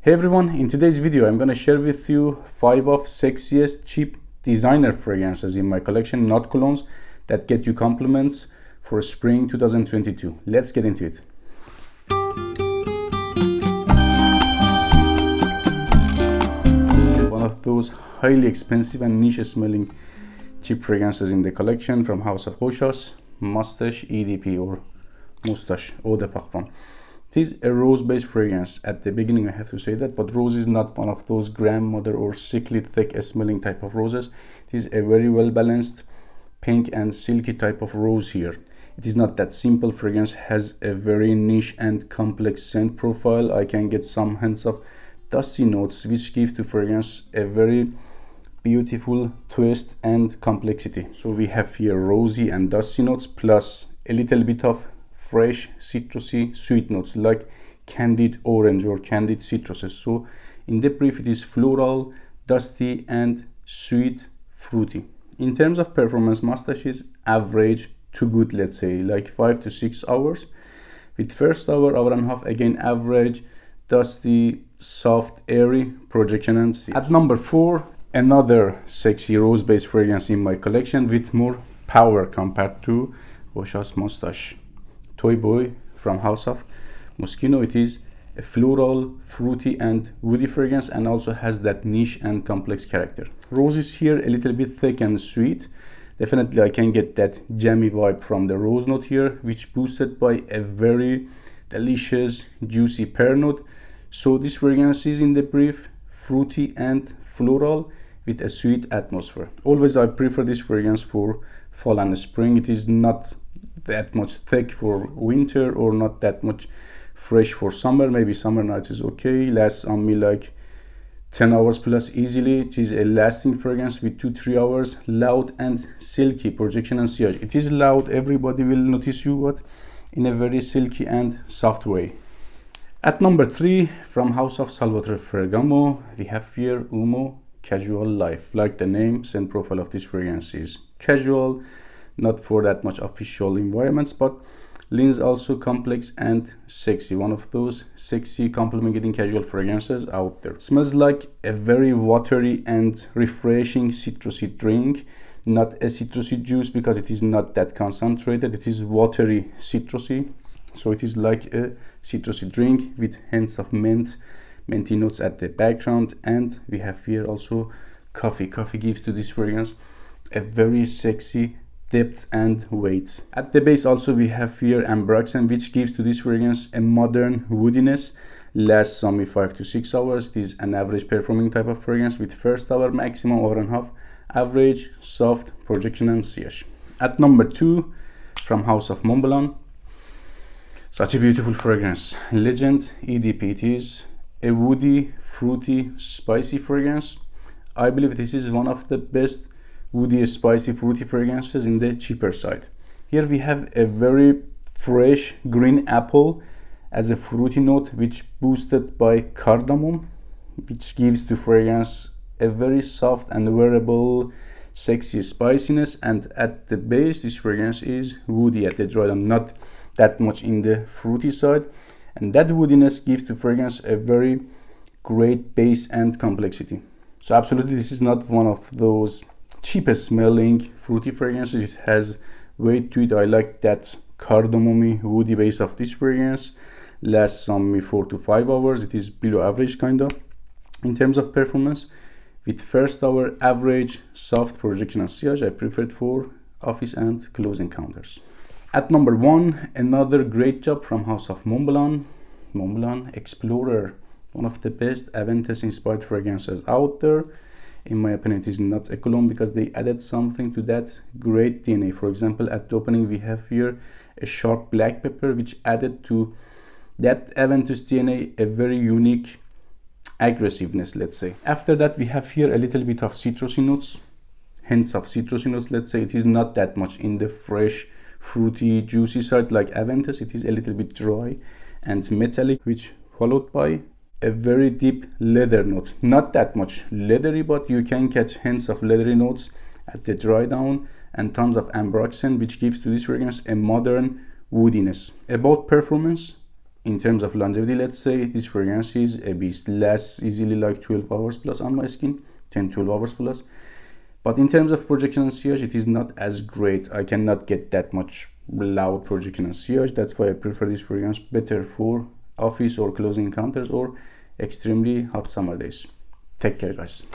Hey everyone, in today's video I'm gonna share with you 5 of sexiest cheap designer fragrances in my collection, not colognes, that get you compliments for spring 2022. Let's get into it. One of those highly expensive and niche smelling cheap fragrances in the collection from House of Men Mustache EDP or Mustache Eau de Parfum. It is a rose-based fragrance. At the beginning I have to say that, but rose is not one of those grandmother or sickly thick smelling type of roses. It is a very well balanced pink and silky type of rose here. It is not that simple fragrance, has a very niche and complex scent profile. I can get some hints of dusty notes which give to fragrance a very beautiful twist and complexity. So we have here rosy and dusty notes plus a little bit of fresh citrusy sweet notes like candied orange or candied citruses. So in the brief it is floral, dusty and sweet fruity. In terms of performance, Mustache is average to good, let's say like 5 to 6 hours. With first hour and a half, again average, dusty, soft, airy, projection and seal. At number 4, another sexy rose based fragrance in my collection with more power compared to Moschino Toy Boy from House of Moschino. It is a floral, fruity and woody fragrance and also has that niche and complex character. Rose is here a little bit thick and sweet. Definitely I can get that jammy vibe from the rose note here, which boosted by a very delicious juicy pear note. So this fragrance is in the brief fruity and floral with a sweet atmosphere. Always I prefer this fragrance for fall and spring. It is not that much thick for winter or not that much fresh for summer. Maybe summer nights is okay, lasts on me like 10 hours plus easily. It is a lasting fragrance with 2-3 hours, loud and silky, projection and sillage. It is loud, everybody will notice you, but in a very silky and soft way. At number 3, from House of Ferragamo, we have here Uomo Casual Life. Like the name, scent profile of this fragrance is casual, not for that much official environments, but leans also complex and sexy. One of those sexy compliment getting casual fragrances out there. Smells like a very watery and refreshing citrusy drink, not a citrusy juice because it is not that concentrated. It is watery citrusy, so it is like a citrusy drink with hints of minty notes at the background. And we have here also coffee. Coffee gives to this fragrance a very sexy depth and weight. At the base also we have here ambroxan, which gives to this fragrance a modern woodiness. Lasts only 5 to 6 hours. It is an average performing type of fragrance with first hour, maximum hour and a half, average, soft, projection and sillage. At number 2, from House of Montblanc, such a beautiful fragrance, Legend EDP. It is a woody, fruity, spicy fragrance. I believe this is one of the best woody, spicy, fruity fragrances in the cheaper side. Here we have a very fresh green apple as a fruity note, which boosted by cardamom, which gives to fragrance a very soft and wearable sexy spiciness. And at the base this fragrance is woody at the dry down, not that much in the fruity side, and that woodiness gives to fragrance a very great base and complexity. So absolutely this is not one of those cheapest smelling fruity fragrances. It has weight to it. I like that cardamomy woody base of this fragrance. Lasts on me 4 to 5 hours. It is below average kinda. In terms of performance, with first hour average, soft, projection and sillage, I prefer it for office and close encounters. At number 1, another great job from House of Montblanc Explorer, one of the best Aventus inspired fragrances out there. In my opinion, it is not a cologne because they added something to that great DNA. For example, at the opening we have here a sharp black pepper, which added to that Aventus DNA a very unique aggressiveness, let's say. After that we have here a little bit of citrusy notes, hints of citrusy notes, let's say. It is not that much in the fresh, fruity, juicy side like Aventus. It is a little bit dry and metallic, which followed by a very deep leather note. Not that much leathery, but you can catch hints of leathery notes at the dry down, and tons of ambroxan, which gives to this fragrance a modern woodiness. About performance, in terms of longevity, let's say this fragrance is a bit less easily, like 12 hours plus on my skin, 10-12 hours plus. But in terms of projection and sillage, it is not as great. I cannot get that much loud projection and sillage. That's why I prefer this fragrance better for office or close encounters or extremely hot summer days. Take care, guys.